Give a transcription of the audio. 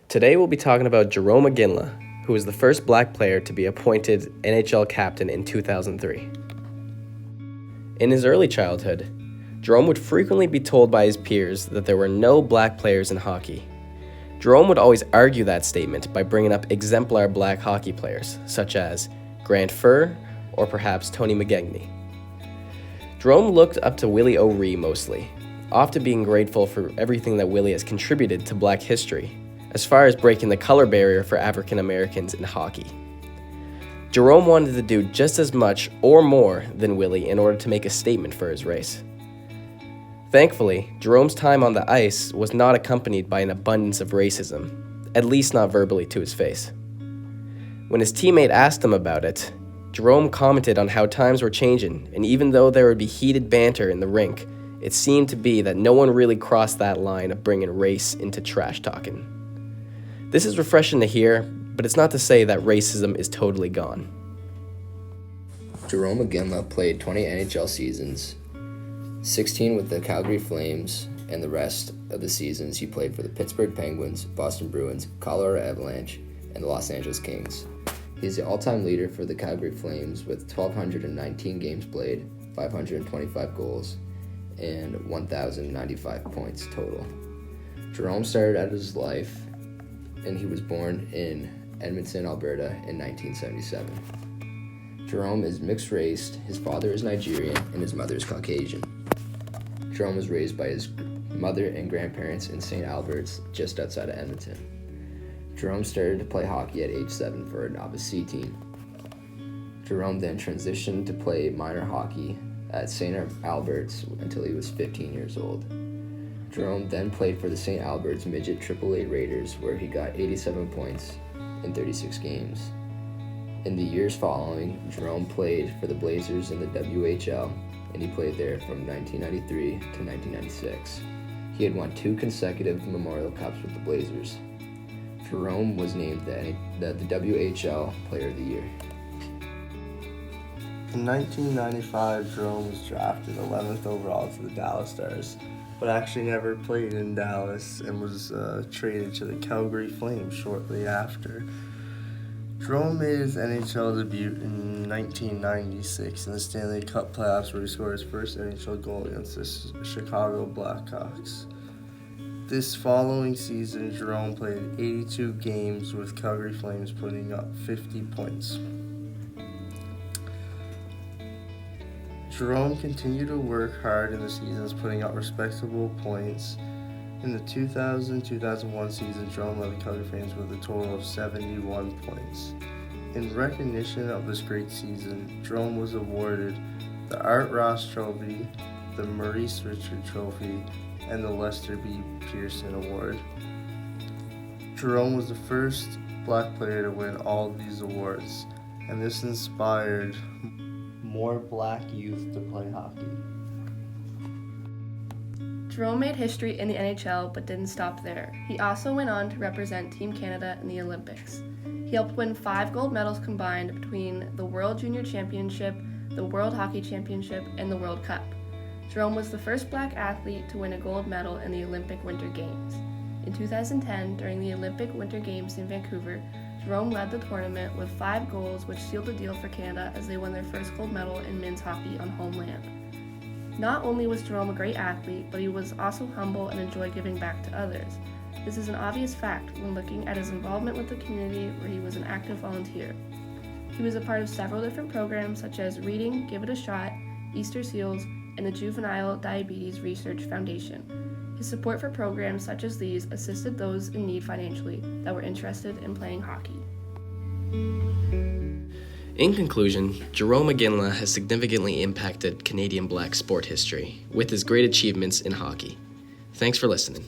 Today we'll be talking about Jarome Iginla, who was the first black player to be appointed NHL captain in 2003. In his early childhood, Jarome would frequently be told by his peers that there were no black players in hockey. Jarome would always argue that statement by bringing up exemplar black hockey players, such as Grant Furr or perhaps Tony McGegney. Jarome looked up to Willie O'Ree mostly, often being grateful for everything that Willie has contributed to black history, as far as breaking the color barrier for African Americans in hockey. Jarome wanted to do just as much or more than Willie in order to make a statement for his race. Thankfully, Jarome's time on the ice was not accompanied by an abundance of racism, at least not verbally to his face. When his teammate asked him about it, Jarome commented on how times were changing, and even though there would be heated banter in the rink, it seemed to be that no one really crossed that line of bringing race into trash talking. This is refreshing to hear, but it's not to say that racism is totally gone. Jarome Iginla played 20 NHL seasons, 16 with the Calgary Flames, and the rest of the seasons he played for the Pittsburgh Penguins, Boston Bruins, Colorado Avalanche, and the Los Angeles Kings. He's the all-time leader for the Calgary Flames with 1,219 games played, 525 goals, and 1,095 points total. Jarome started out his life, and he was born in Edmonton, Alberta in 1977. Jarome is mixed-raced, his father is Nigerian, and his mother is Caucasian. Jarome was raised by his mother and grandparents in St. Albert's, just outside of Edmonton. Jarome started to play hockey at age 7 for a novice C team. Jarome then transitioned to play minor hockey at St. Albert's until he was 15 years old. Jarome then played for the St. Albert's Midget AAA Raiders, where he got 87 points in 36 games. In the years following, Jarome played for the Blazers in the WHL, and he played there from 1993 to 1996. He had won 2 consecutive Memorial Cups with the Blazers. Jarome was named the WHL Player of the Year. In 1995, Jarome was drafted 11th overall to the Dallas Stars, but actually never played in Dallas and was traded to the Calgary Flames shortly after. Jarome made his NHL debut in 1996 in the Stanley Cup playoffs, where he scored his first NHL goal against the Chicago Blackhawks. This following season, Jarome played 82 games with Calgary Flames, putting up 50 points. Jarome continued to work hard in the seasons, putting up respectable points. In the 2000-2001 season, Jarome led the Calgary Flames with a total of 71 points. In recognition of this great season, Jarome was awarded the Art Ross Trophy, the Maurice Richard Trophy, and the Lester B. Pearson Award. Jarome was the first black player to win all of these awards, and this inspired more black youth to play hockey. Jarome made history in the NHL but didn't stop there. He also went on to represent Team Canada in the Olympics. He helped win 5 gold medals combined between the World Junior Championship, the World Hockey Championship, and the World Cup. Jarome was the first black athlete to win a gold medal in the Olympic Winter Games. In 2010, during the Olympic Winter Games in Vancouver, Jarome led the tournament with 5 goals, which sealed the deal for Canada as they won their first gold medal in men's hockey on homeland. Not only was Jarome a great athlete, but he was also humble and enjoyed giving back to others. This is an obvious fact when looking at his involvement with the community, where he was an active volunteer. He was a part of several different programs such as Reading, Give It a Shot, Easter Seals, and the Juvenile Diabetes Research Foundation. His support for programs such as these assisted those in need financially that were interested in playing hockey. In conclusion, Jarome Iginla has significantly impacted Canadian black sport history with his great achievements in hockey. Thanks for listening.